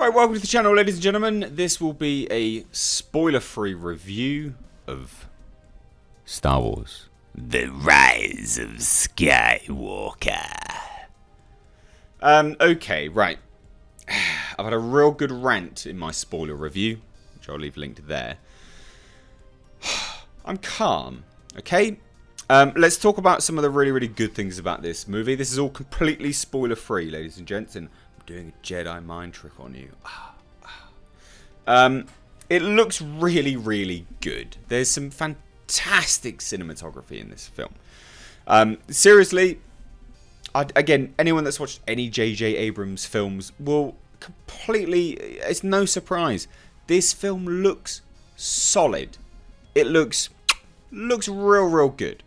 Right, welcome to the channel, ladies and gentlemen. This will be a spoiler-free review of Star Wars: The Rise of Skywalker. Okay, right. I've had a real good rant in my spoiler review, which I'll leave linked there. I'm calm, okay? Let's talk about some of the really, really good things about this movie. This is all completely spoiler-free, ladies and gents, and I'm doing a Jedi mind trick on you. It looks really, really good. There's some fantastic cinematography in this film. Seriously, again, anyone that's watched any J.J. Abrams films will completely... It's no surprise. This film looks solid. It looks real, real good.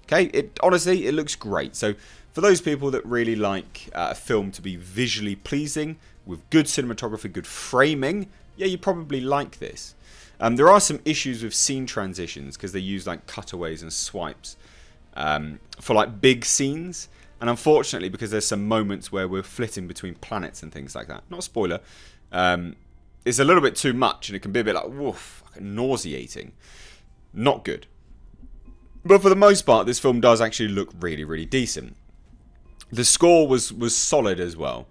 Okay, honestly, it looks great. So, for those people that really like a film to be visually pleasing, with good cinematography, good framing, yeah, you probably like this. There are some issues with scene transitions, because they use like cutaways and swipes for like big scenes. And unfortunately, because there's some moments where we're flitting between planets and things like that. Not a spoiler. It's a little bit too much, and it can be a bit like, woof, nauseating. Not good. But for the most part, this film does actually look really, really decent. The score was solid as well.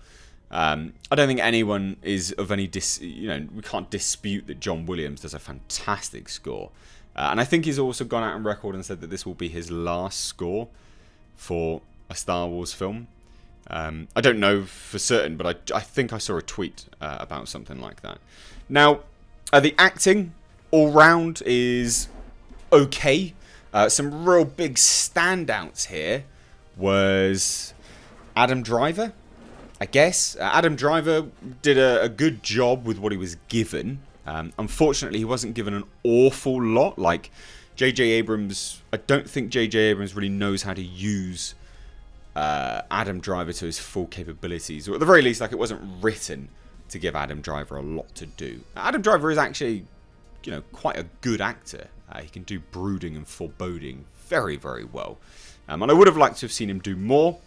I don't think anyone is of any we can't dispute that John Williams does a fantastic score. And I think he's also gone out on record and said that this will be his last score for a Star Wars film. I don't know for certain, but I think I saw a tweet about something like that. Now, the acting all round is okay. Some real big standouts here was Adam Driver, I guess. Adam Driver did a good job with what he was given. Unfortunately, he wasn't given an awful lot. Like J.J. Abrams, I don't think J.J. Abrams really knows how to use Adam Driver to his full capabilities. Or at the very least, like, it wasn't written to give Adam Driver a lot to do. Adam Driver is actually, quite a good actor. He can do brooding and foreboding very, very well. And I would have liked to have seen him do more,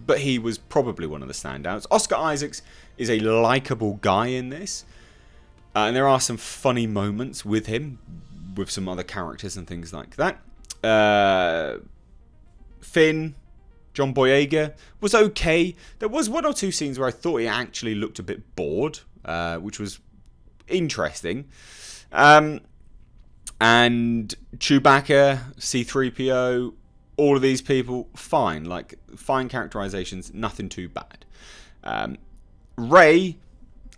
but he was probably one of the standouts. Oscar Isaacs is a likeable guy in this. And there are some funny moments with him, with some other characters and things like that. Finn, John Boyega, was okay. There was one or two scenes where I thought he actually looked a bit bored, which was interesting. And Chewbacca, C-3PO, all of these people, fine. Like, fine characterizations, nothing too bad. Rey,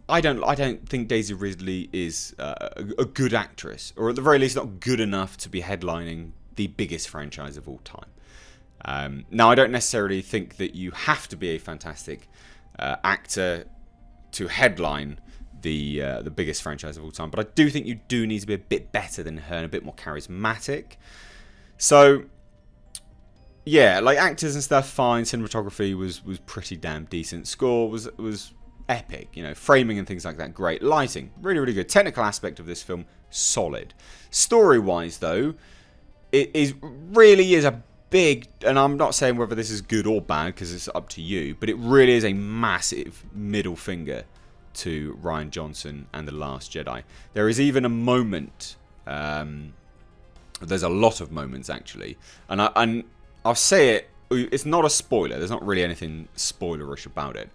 I don't think Daisy Ridley is a good actress, or at the very least not good enough to be headlining the biggest franchise of all time. Now, I don't necessarily think that you have to be a fantastic actor to headline the biggest franchise of all time, but I do think you do need to be a bit better than her and a bit more charismatic. So, yeah, like actors and stuff, fine. Cinematography was pretty damn decent. Score was epic. Framing and things like that, great. Lighting, really, really good. Technical aspect of this film, solid. Story-wise, though, it really is a big, and I'm not saying whether this is good or bad because it's up to you, but it really is a massive middle finger to Rian Johnson and The Last Jedi. There is even a moment, there's a lot of moments actually, and I'll say it, it's not a spoiler, there's not really anything spoilerish about it,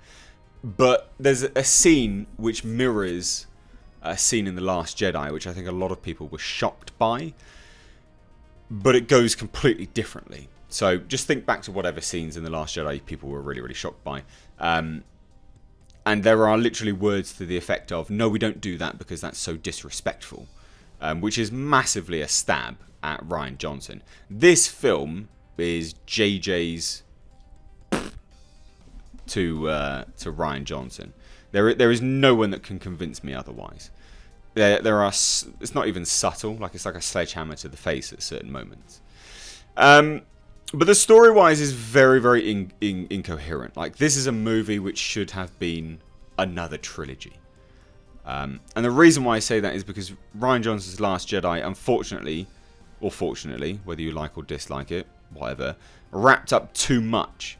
but there's a scene which mirrors a scene in The Last Jedi, which I think a lot of people were shocked by, but it goes completely differently. So just think back to whatever scenes in The Last Jedi people were really, really shocked by. And there are literally words to the effect of, no, we don't do that because that's so disrespectful. Which is massively a stab at Rian Johnson. This film is JJ's to Rian Johnson. There is no one that can convince me otherwise. There are, it's not even subtle, like it's like a sledgehammer to the face at certain moments. But the story-wise is very, very incoherent. Like, this is a movie which should have been another trilogy. And the reason why I say that is because Rian Johnson's Last Jedi, unfortunately, or fortunately, whether you like or dislike it, whatever, wrapped up too much.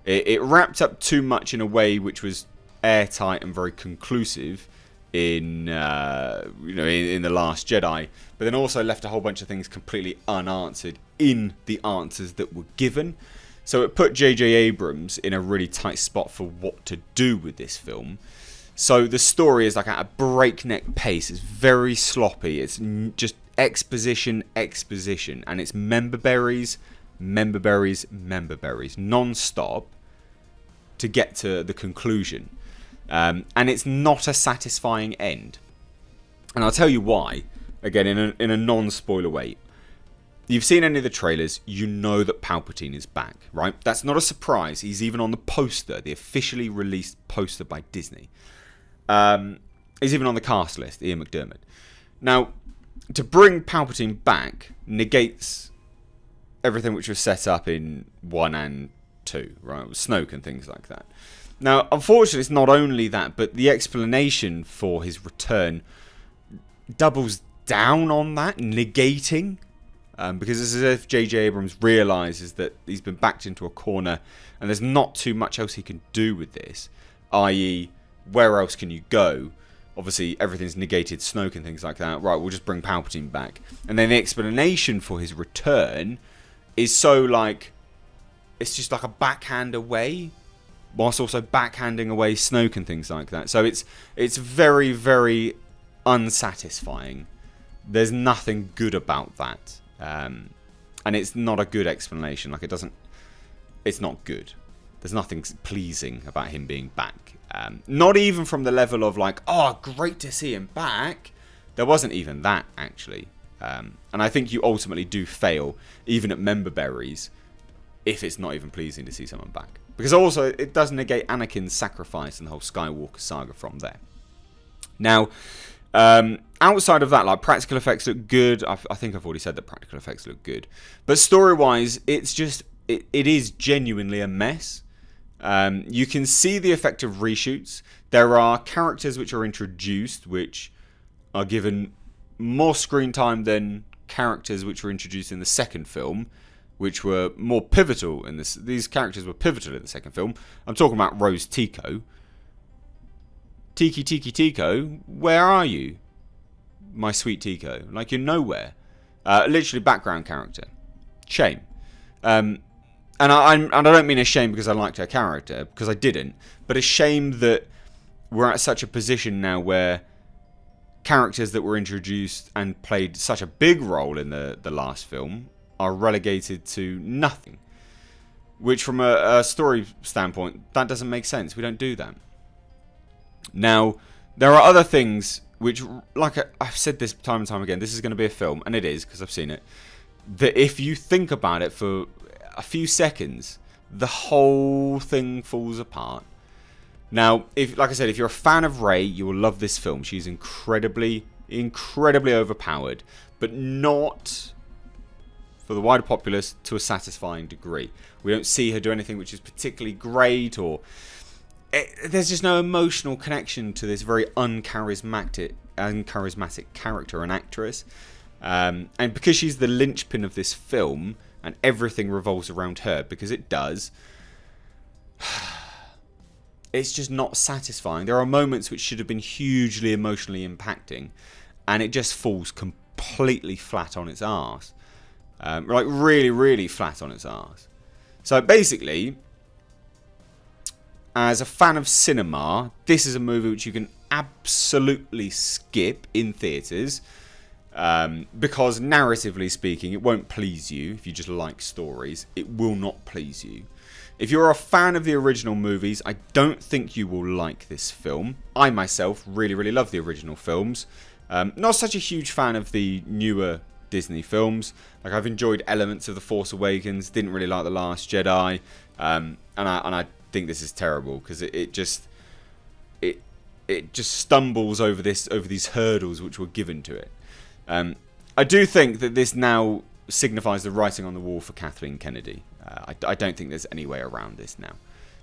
It wrapped up too much in a way which was airtight and very conclusive in in The Last Jedi, but then also left a whole bunch of things completely unanswered in the answers that were given. So it put J.J. Abrams in a really tight spot for what to do with this film. So the story is like at a breakneck pace. It's very sloppy. It's just exposition, and it's member berries, non-stop to get to the conclusion. And it's not a satisfying end. And I'll tell you why, again, in a non-spoiler way. You've seen any of the trailers, you know that Palpatine is back, right? That's not a surprise. He's even on the poster, the officially released poster by Disney. He's even on the cast list, Ian McDiarmid. Now, to bring Palpatine back negates everything which was set up in 1 and 2, right? Snoke and things like that. Now, unfortunately, it's not only that, but the explanation for his return doubles down on that, negating. Because it's as if J.J. Abrams realises that he's been backed into a corner and there's not too much else he can do with this. I.e., where else can you go? Obviously, everything's negated, Snoke and things like that. Right, we'll just bring Palpatine back. And then the explanation for his return is so like... It's just like a backhand away, whilst also backhanding away Snoke and things like that. So it's very, very unsatisfying. There's nothing good about that. And it's not a good explanation. Like, it's not good. There's nothing pleasing about him being back. Not even from the level of like, oh, great to see him back. There wasn't even that, actually. And I think you ultimately do fail, even at member berries, if it's not even pleasing to see someone back. Because also, it does negate Anakin's sacrifice and the whole Skywalker saga from there. Now, outside of that, like, practical effects look good. I think I've already said that practical effects look good. But story-wise, it's just... It is genuinely a mess. You can see the effect of reshoots. There are characters which are introduced, which are given more screen time than characters which were introduced in the second film, which were more pivotal in this. These characters were pivotal in the second film. I'm talking about Rose Tico. Tico, where are you? My sweet Tico. Like, you're nowhere. Literally background character. Shame. And I don't mean a shame because I liked her character, because I didn't. But a shame that we're at such a position now where characters that were introduced and played such a big role in the last film are relegated to nothing. Which, from a story standpoint, that doesn't make sense. We don't do that. Now, there are other things which, like I've said this time and time again, this is going to be a film, and it is, because I've seen it, that if you think about it for a few seconds, the whole thing falls apart. Now, like I said, if you're a fan of Rey, you will love this film. She's incredibly, incredibly overpowered, but not for the wider populace to a satisfying degree. We don't see her do anything which is particularly great, or there's just no emotional connection to this very uncharismatic character and actress. And because she's the linchpin of this film, and everything revolves around her, because it does, it's just not satisfying. There are moments which should have been hugely emotionally impacting, and it just falls completely flat on its arse. Like, really, really flat on its arse. So basically, as a fan of cinema, this is a movie which you can absolutely skip in theatres. Because narratively speaking, it won't please you. If you just like stories, it will not please you. If you're a fan of the original movies, I don't think you will like this film. I myself really, really love the original films. Not such a huge fan of the newer Disney films. Like, I've enjoyed elements of The Force Awakens, didn't really like The Last Jedi, and I think this is terrible because it just stumbles over these hurdles which were given to it. I do think that this now signifies the writing on the wall for Kathleen Kennedy. I don't think there's any way around this now.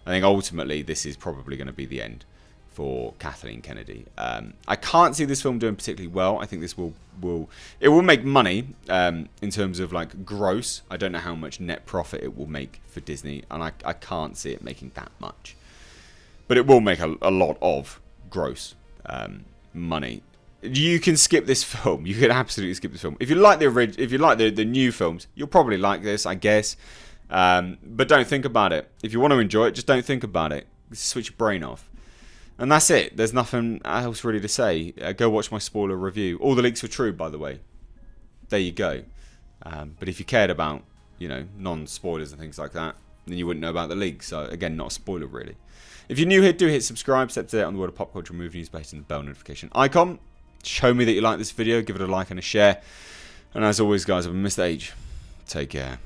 I think ultimately this is probably going to be the end for Kathleen Kennedy. I can't see this film doing particularly well. I think this will make money in terms of like gross. I don't know how much net profit it will make for Disney, and I can't see it making that much. but it will make a lot of gross money. You can skip this film. You can absolutely skip this film. If you like the new films, you'll probably like this, I guess. But don't think about it. If you want to enjoy it, just don't think about it. Switch your brain off. And that's it. There's nothing else really to say. Go watch my spoiler review. All the leaks were true, by the way. There you go. But if you cared about, non-spoilers and things like that, then you wouldn't know about the leaks. So, again, not a spoiler, really. If you're new here, do hit subscribe. Step to date on the world of pop culture movie news by hitting the bell notification icon. Show me that you like this video. Give it a like and a share. And as always, guys, I've been Mr. H. Take care.